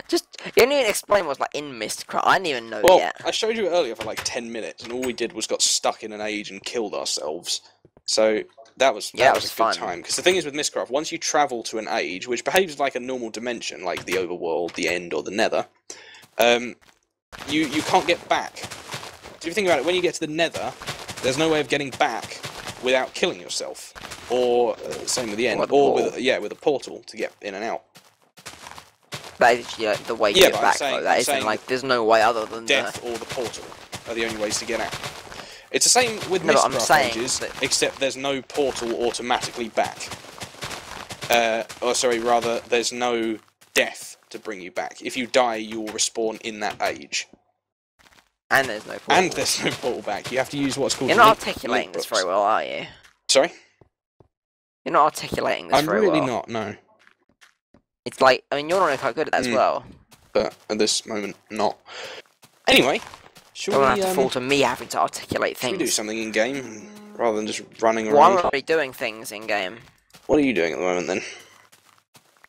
Just, you didn't even explain what's like in Mistcraft. I didn't even know Well, yet. I showed you earlier for like 10 minutes, and all we did was got stuck in an age and killed ourselves. So that was a good fun. time. Because the thing is with Mistcraft, once you travel to an age, which behaves like a normal dimension, like the overworld, the end, or the nether, you can't get back. So if you think about it, when you get to the nether, there's no way of getting back without killing yourself. Or, same with the end, or with a portal to get in and out. That is the way to get back, though. That isn't like, there's no way other than death or the portal are the only ways to get out. It's the same with Mistcraft ages, except there's no portal automatically back. Or sorry, rather, there's no death to bring you back. If you die, you will respawn in that age. And there's no portal. And there's no portal back. You have to use what's called... You're not articulating this very well, are you? Sorry? You're not articulating this very well. I'm really not, no. It's like, I mean, you're not quite good at that as well. But at this moment, not. Anyway, should we... Don't have to fall to me having to articulate things. Should we do something in-game, rather than just running around? Well, I'm already doing things in-game. What are you doing at the moment, then?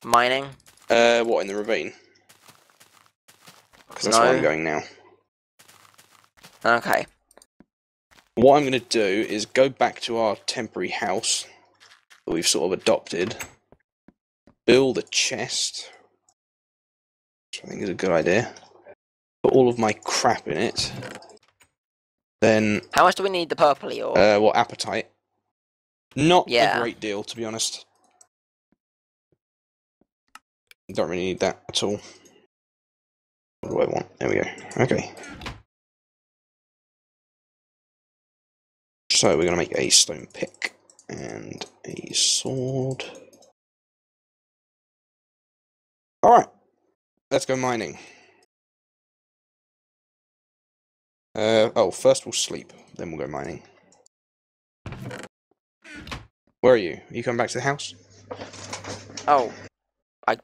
Mining. What, in the ravine? Because that's where I'm going now. Okay. What I'm going to do is go back to our temporary house that we've sort of adopted, build a chest, which I think is a good idea, put all of my crap in it, then... How much do we need the purpley or? Well, appetite. Not a great deal, to be honest. Don't really need that at all. What do I want? There we go. Okay. So we're going to make a stone pick and a sword. Alright, let's go mining. First we'll sleep, then we'll go mining. Where are you? Are you coming back to the house? Oh, I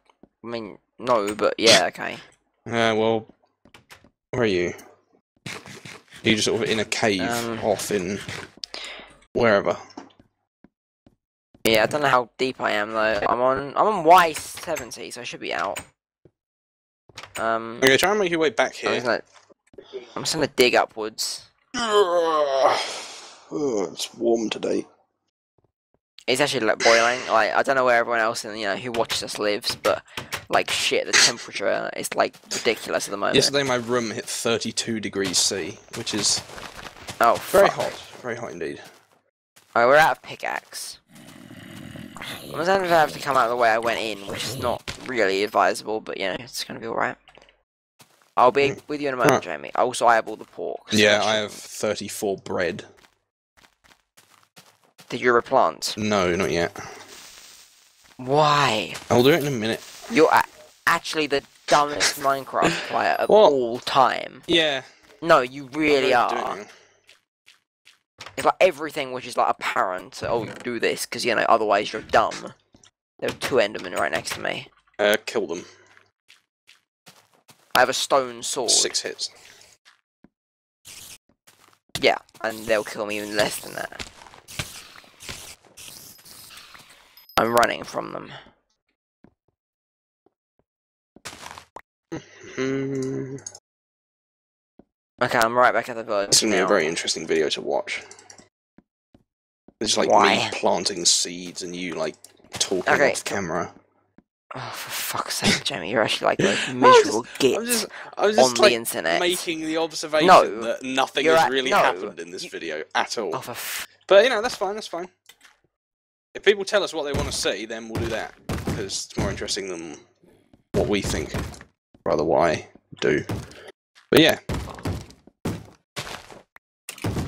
mean, no, but yeah, okay. Well, where are you? Are you just sort of in a cave off in... wherever? Yeah, I don't know how deep I am though. I'm on Y70, so I should be out. Okay, try and make your way back here. I'm just gonna dig upwards. Oh, it's warm today. It's actually like boiling. Like, I don't know where everyone else in who watches us lives, but like shit, the temperature is like ridiculous at the moment. Yesterday my room hit 32 degrees C, which is very hot indeed. Alright, we're out of pickaxe. I'm just gonna have to come out of the way I went in, which is not really advisable, but it's gonna be alright. I'll be with you in a moment, Jamie. Also, I have all the pork. So yeah, I have 34 bread. Did you replant? No, not yet. Why? I'll do it in a minute. You're actually the dumbest Minecraft player of all time. Yeah. No, you really are. It's like everything which is like apparent. Oh, you do this because otherwise you're dumb. There are 2 Endermen right next to me. Kill them. I have a stone sword. 6 hits. Yeah, and they'll kill me even less than that. I'm running from them. Okay, I'm right back at the village. It's going to be a very interesting video to watch. It's like me planting seeds and you like talking off camera. Oh, for fuck's sake, Jamie, you're actually like a miserable git I was just on the internet. Making the observation that nothing has really happened in this video at all. Oh, but that's fine, that's fine. If people tell us what they want to see, then we'll do that. Because it's more interesting than what we think. Rather what I do. But yeah.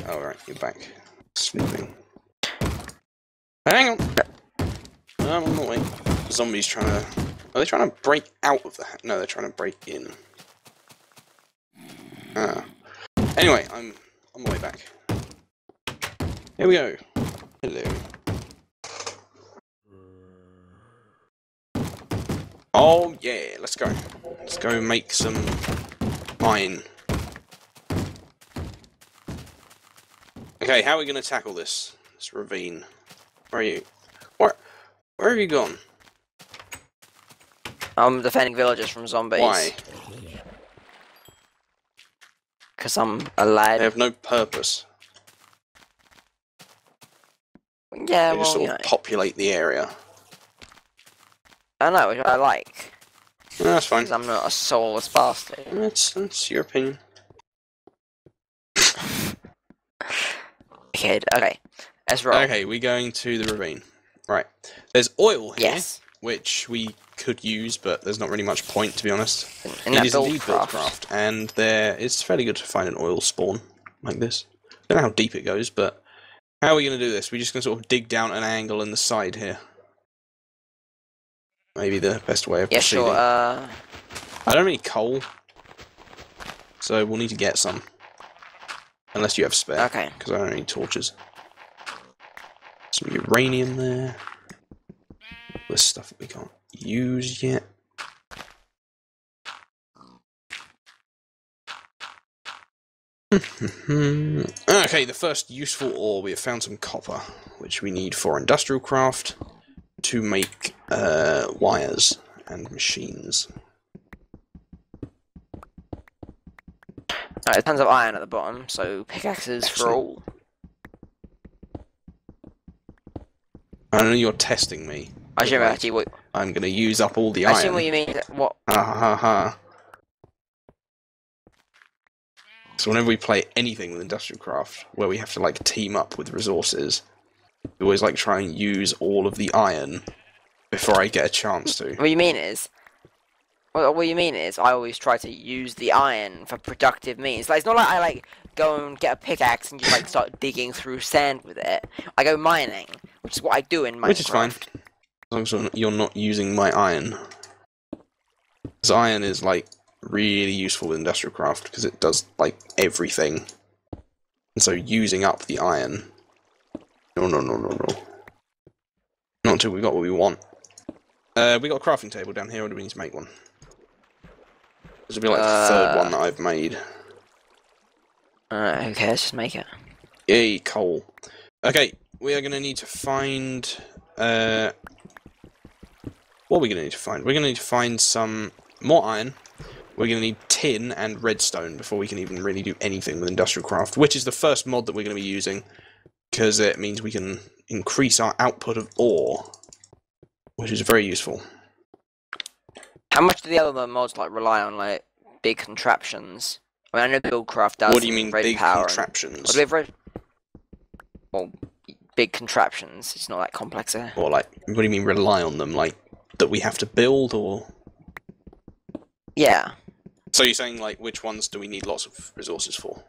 Alright, you're back. Sleeping. Hang on! No, I'm not waiting. Zombies trying to... Are they trying to break out of the... No, they're trying to break in. Anyway, I'm on my way back. Here we go. Hello. Oh yeah, let's go. Let's go make some mine. Okay, how are we going to tackle this ravine? Where are you? Where have you gone? I'm defending villagers from zombies. Why? Because I'm a lad. They have no purpose. Yeah, They just well, sort of populate the area. I know, which I like. No, that's fine. Because I'm not a soulless bastard. That's your opinion. Kid, okay. Let's roll. Okay, we're going to the ravine. Right. There's oil here, Yes. which we could use, but there's not really much point, to be honest. In It that is indeed buildcraft, and it's fairly good to find an oil spawn like this. Don't know how deep it goes, but how are we going to do this? We're just going to sort of dig down an angle in the side here. Maybe the best way of proceeding. Sure, I don't have any coal, so we'll need to get some. Unless you have spare. Okay. Because I don't have any torches. Some uranium there. This stuff that we can't use yet. Okay, the first useful ore. We have found some copper, which we need for industrial craft to make wires and machines. Alright, tons of iron at the bottom, so pickaxes for all. I know you're testing me. I assume actually what I'm going to use up all the I iron. assume what you mean. What? Ha ha ha. So whenever we play anything with industrial craft, where we have to like team up with resources, we always like try and use all of the iron before I get a chance to. What you mean is, what you mean is, I always try to use the iron for productive means. Like, it's not like I like go and get a pickaxe and just like start digging through sand with it. I go mining, which is what I do in Minecraft. Which is fine, as long as you're not using my iron. Because iron is like really useful with industrial craft because it does like everything. And so using up the iron. No. Not until we got what we want. We got a crafting table down here, or do we need to make one? This will be like the third one that I've made. Who cares? Just make it. Yay, coal. Okay, we are going to need to find... what are we going to need to find? We're going to need to find some more iron. We're going to need tin and redstone before we can even really do anything with industrial craft, which is the first mod that we're going to be using, because it means we can increase our output of ore, which is very useful. How much do the other mods like rely on like big contraptions? I mean, I know Buildcraft does. What do you mean red big power contraptions? What do we have red? Well, big contraptions. It's not that complex. Or like, what do you mean rely on them? Like, that we have to build, or...? Yeah. So you're saying, like, which ones do we need lots of resources for?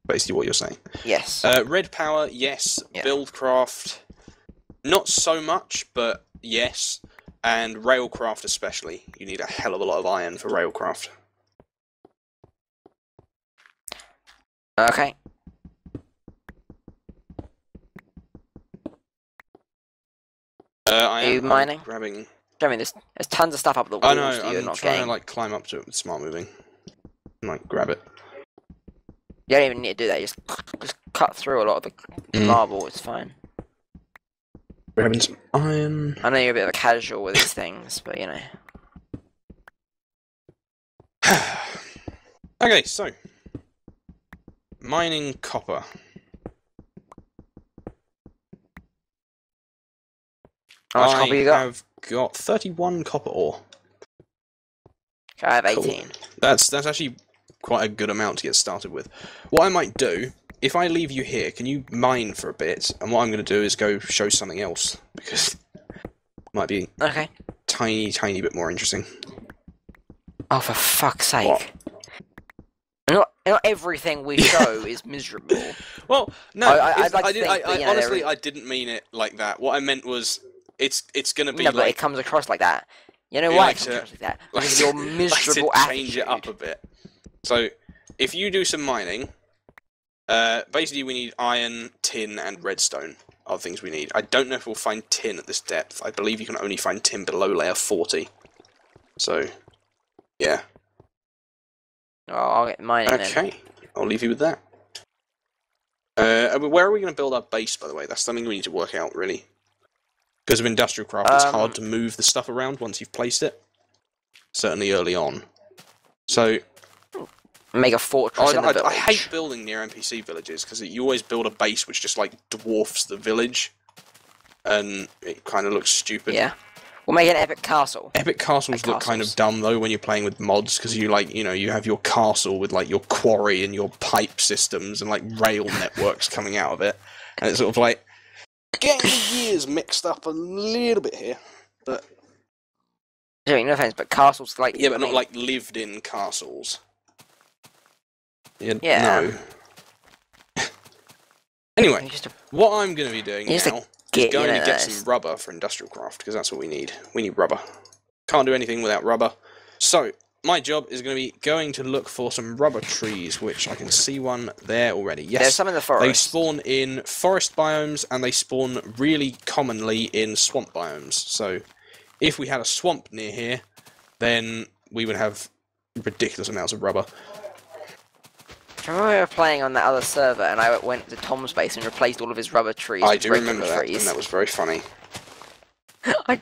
Basically what you're saying. Yes. Red power, yes. Yeah. Buildcraft, not so much, but yes. And railcraft especially. You need a hell of a lot of iron for railcraft. Okay. I Are you am mining? grabbing... I mean, there's tons of stuff up the walls I know, that you're I'm not trying getting. to, like, climb up to it with smart moving. And, like, grab it. You don't even need to do that. You just cut through a lot of the marble. It's fine. Grabbing some iron. I know you're a bit of a casual with these things, but you know. Okay, so... mining copper. How much copper you got? I have got 31 copper ore. Okay, I have Cool. 18. That's actually quite a good amount to get started with. What I might do, if I leave you here, can you mine for a bit? And what I'm going to do is go show something else, because it might be Okay. tiny bit more interesting. Oh, for fuck's sake. Not everything we show is miserable. Well, no, I'd like to think that, you know, honestly, I didn't mean it like that. What I meant was, it's going to be No, like... but it comes across like that. You know You why like it comes to- across like that? Because of your miserable like to change attitude. it up a bit. So, if you do some mining, basically we need iron, tin, and redstone are the things we need. I don't know if we'll find tin at this depth. I believe you can only find tin below layer 40. So, yeah. Oh, I'll get mining then. Okay, I'll leave you with that. Where are we going to build our base, by the way? That's something we need to work out, really. Because of industrial craft, it's hard to move the stuff around once you've placed it. certainly early on. So make a fortress in the village. I hate building near NPC villages because you always build a base which just like dwarfs the village, and it kind of looks stupid. Yeah, we'll make an epic castle. Epic castles look kind of dumb though when you're playing with mods, because you like, you know, you have your castle with like your quarry and your pipe systems and like rail networks coming out of it, and it's sort of like getting the years mixed up a little bit here, but. No offense, but castles like... Yeah, but not like lived-in castles. Yeah. No. Anyway, what I'm going to be doing now is going to get some rubber for industrial craft, because that's what we need. We need rubber. Can't do anything without rubber. So, my job is going to be going to look for some rubber trees, which I can see one there already. Yes, there's some in the forest. They spawn in forest biomes, and they spawn really commonly in swamp biomes. So, if we had a swamp near here, then we would have ridiculous amounts of rubber. I remember we were playing on that other server, and I went to Tom's base and replaced all of his rubber trees I with do remember that, and that was very funny. I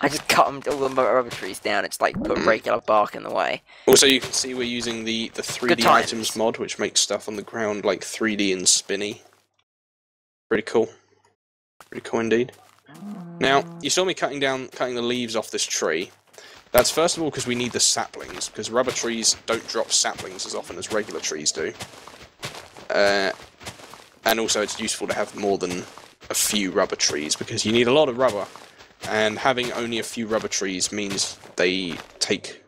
just cut all the rubber trees down. It's like put regular bark in the way. Also, you can see we're using the 3D items mod, which makes stuff on the ground like 3D and spinny. Pretty cool. Pretty cool indeed. Now, you saw me cutting the leaves off this tree. That's first of all because we need the saplings, because rubber trees don't drop saplings as often as regular trees do. And also it's useful to have more than a few rubber trees, because you need a lot of rubber, and having only a few rubber trees means they take...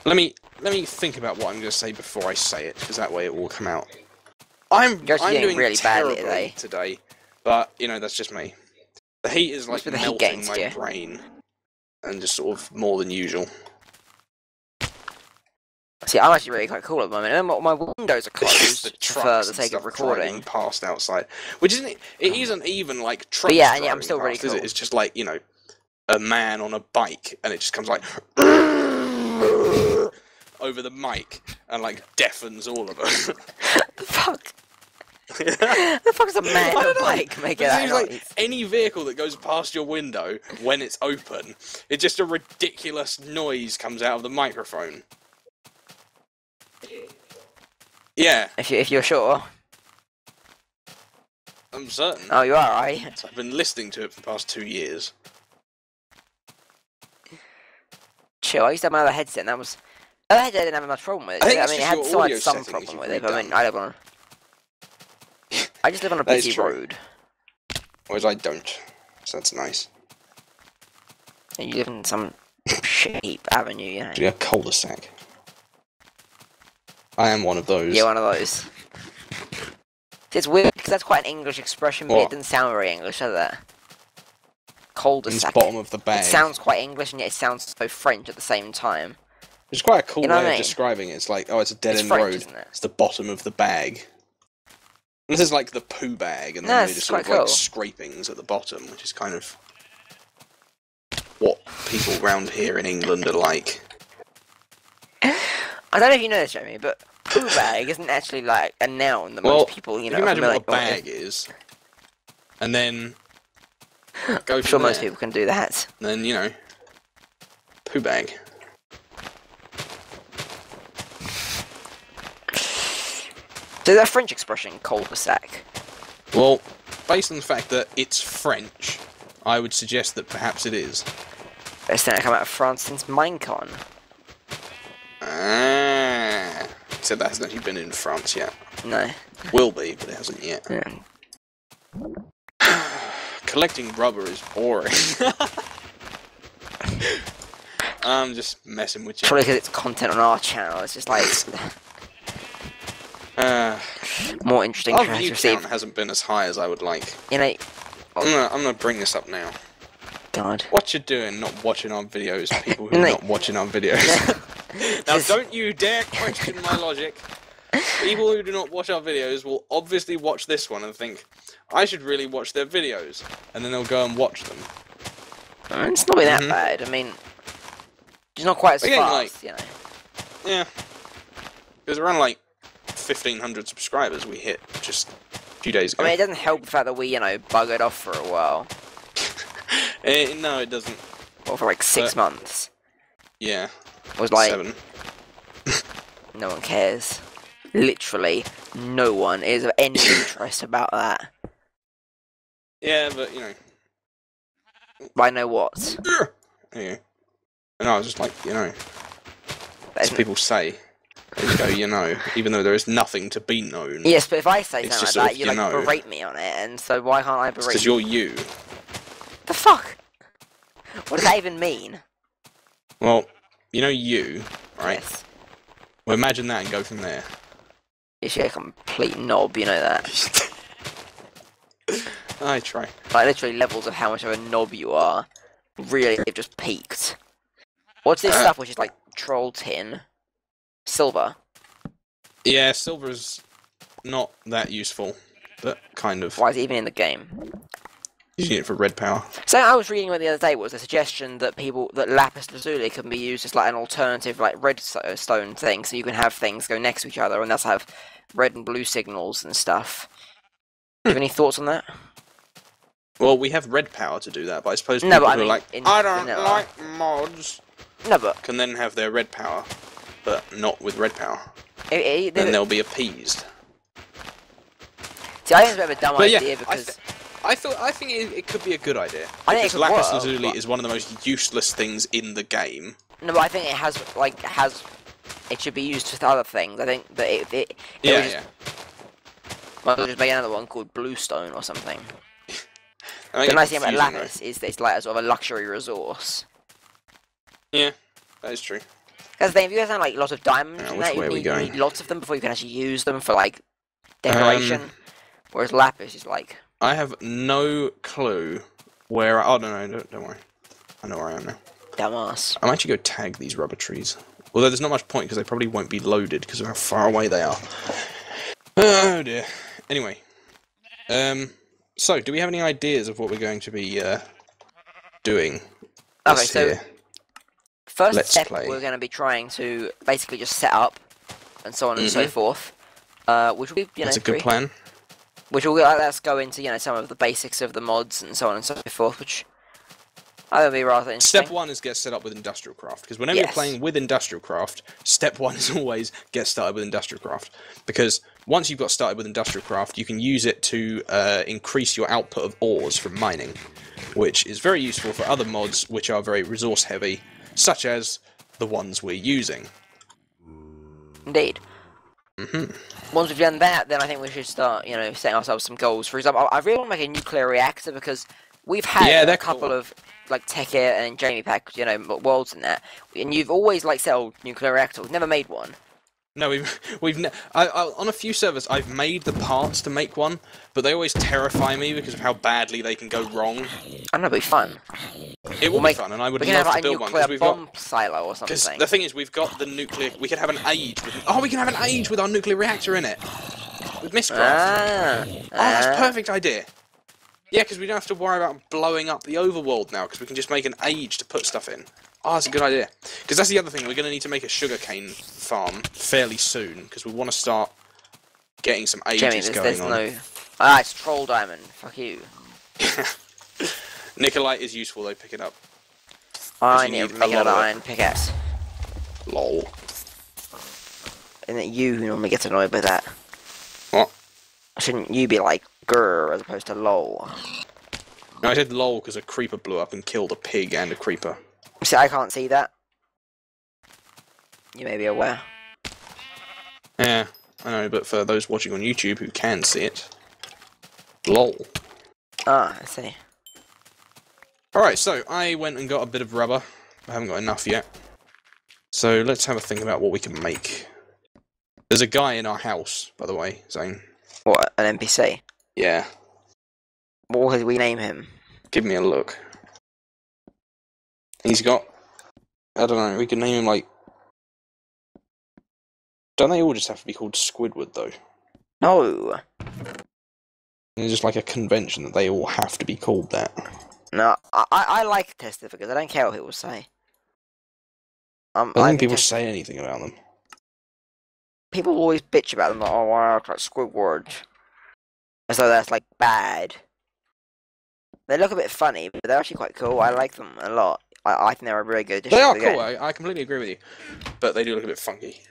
Let me think about what I'm going to say before I say it, because that way it will come out. I'm doing really badly today, but, you know, that's just me. The heat is like melting my brain, and just sort of more than usual. See, I'm actually really quite cool at the moment. And my windows are closed for the sake of recording. Past outside, which isn't it isn't even like trucks. But yeah, I'm still really cool. It's just like, you know, a man on a bike, and it just comes like over the mic and like deafens all of us. The fuck. The fuck's a man on a bike making that noise? Like any vehicle that goes past your window when it's open, it's just a ridiculous noise comes out of the microphone. Yeah. If you're sure. I'm certain. Oh, you are, right? So I've been listening to it for the past 2 years. Chill, I used to have my other headset, and that was... I didn't have much problem with it. I mean, it had some problem with it, but I mean, I live on... I just live on a busy road. Whereas I don't. So that's nice. And you live in some shape avenue, you know. A cul-de-sac. I am one of those. Yeah, one of those. It's weird, because that's quite an English expression, but it doesn't sound very English, does it? Cul-de-sac. Bottom of the bag. It sounds quite English, and yet it sounds so French at the same time. It's quite a cool way of describing it. It's like, oh, it's a dead-end road. Isn't it? It's the bottom of the bag. This is like the poo bag, and then they just sort of like scrapings at the bottom, which is kind of what people around here in England are like. I don't know if you know this, Jamie, but poo bag isn't actually like a noun that most people, you know, imagine what a bag is, and then go I'm sure most people can do that. And then, you know, poo bag. So that French expression, cul-de-sac. Well, based on the fact that it's French, I would suggest that perhaps it is. Best thing to come out of France since Minecon. Ah, except that hasn't actually been in France yet. No. Will be, but it hasn't yet. Yeah. Collecting rubber is boring. I'm just messing with you. Probably because it's content on our channel. It's just like... more interesting our view count hasn't been as high as I would like. You know, I'm gonna bring this up now. God. What you doing not watching our videos, people who are not watching our videos? Now don't you dare question my logic. People who do not watch our videos will obviously watch this one and think, I should really watch their videos. And then they'll go and watch them. It's not that bad. I mean, it's not quite as fast, like, you know. Yeah. Because around like 1,500 subscribers we hit just a few days ago. I mean, it doesn't help the fact that we, you know, buggered off for a while. No, it doesn't. Well, for like 6 months. Yeah. Was like 7. no one cares. Literally, no one is of any interest about that. Yeah, but you know. But I know what. Yeah. And I was just like, you know, That as isn't- people say, they just go, you know, even though there is nothing to be known. Yes, but if I say It's something like just sort that, of, you you like know. berate me on it, and so why can't I berate Because you? you're you. The fuck? What does that even mean? Well, you know you, right? Yes. Well, imagine that and go from there. You're a complete knob, you know that. I try. Like, literally levels of how much of a knob you are. Really, they've just peaked. What's this stuff which is like troll tin? Silver. Yeah, silver's not that useful, but kind of. Why is it even in the game? Using it for red power. So I was reading the other day was a suggestion that lapis lazuli can be used as like an alternative like redstone thing, so you can have things go next to each other and that's have red and blue signals and stuff. Do you have any thoughts on that? Well, we have red power to do that, but I suppose No, people but I who are mean, like, in I don't vanilla. like mods, No, but can then have their red power, but not with red power. Then Then they'll be appeased. see, I think it's a bit of a dumb But idea yeah, because I think it could be a good idea. I think it Because could lapis work, lazuli but- is one of the most useless things in the game. no, but I think it should be used for other things. I think that it Yeah, would just, yeah. Well, just make another one called bluestone or something. I The think nice it's thing about confusing, lapis is that it's like a sort of a luxury resource. though. Yeah, that is true. Because if you guys have like lots of diamonds, Now, and which that, way are we you going? need lots of them before you can actually use them for like decoration. Whereas lapis is like, I have no clue where. Oh no, don't worry. I know where I am now. dumbass. I might actually go tag these rubber trees. Although there's not much point because they probably won't be loaded because of how far away they are. Oh dear. Anyway, so do we have any ideas of what we're going to be doing? Okay, so here? first Let's step play. we're going to be trying to basically just set up and so on and so forth. Which will be That's a good pretty- plan. Which will let's go into some of the basics of the mods and so on and so forth, which I think will be rather interesting. Step 1 is get set up with Industrial Craft, because whenever you're Yes. playing with Industrial Craft, step 1 is always get started with Industrial Craft. Because once you've got started with Industrial Craft, you can use it to increase your output of ores from mining, which is very useful for other mods which are very resource heavy, such as the ones we're using. Indeed. Once we've done that, then I think we should start, setting ourselves some goals. For example, I really want to make a nuclear reactor because we've had a couple of like Tech Air and JamiePack, worlds and that, and you've always like sold nuclear reactor. We've never made one. No, on a few servers I've made the parts to make one, but they always terrify me because of how badly they can go wrong. I know, it'll be fun. It will be fun, and I would We can love have to like a build one nuclear because we've bomb got. silo or Because something. the thing is, we've got the nuclear. We could have an age. We can have an age with our nuclear reactor in it. With Mistcraft. That's a perfect idea. Yeah, because we don't have to worry about blowing up the overworld now, because we can just make an age to put stuff in. Oh, that's a good idea. Because that's the other thing, we're going to need to make a sugarcane farm fairly soon, because we want to start getting some ages going on. It's troll diamond. Fuck you. Nicolite is useful though, pick it up. I you need need to a make lot another of it. iron pickaxe. Lol. Isn't it you who normally gets annoyed by that? What? Shouldn't you be like grr as opposed to lol? No, I said lol because a creeper blew up and killed a pig and a creeper. See, I can't see that. You may be aware. Yeah, I know, but for those watching on YouTube who can see it, lol. Ah, I see. Alright, so I went and got a bit of rubber. I haven't got enough yet. So let's have a think about what we can make. There's a guy in our house, by the way, Zane. What, an NPC? Yeah, What would we name him? give me a look. He's got... I don't know, we can name him like... Don't they all just have to be called Squidward, though? No. It's just like a convention that they all have to be called that. No, I like test certificates. I don't care what people say. I don't think people say anything about them. People always bitch about them, like, oh, I look like Squidward. As though that's, like, bad. They look a bit funny, but they're actually quite cool. I like them a lot. I think they're a really good addition They to are the cool. game. I completely agree with you, but they do look a bit funky,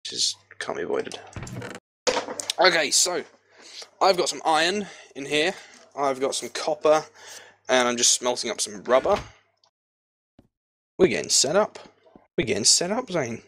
which is can't be avoided. Okay, so I've got some iron in here. I've got some copper, and I'm just smelting up some rubber. We're getting set up. We're getting set up, Zane.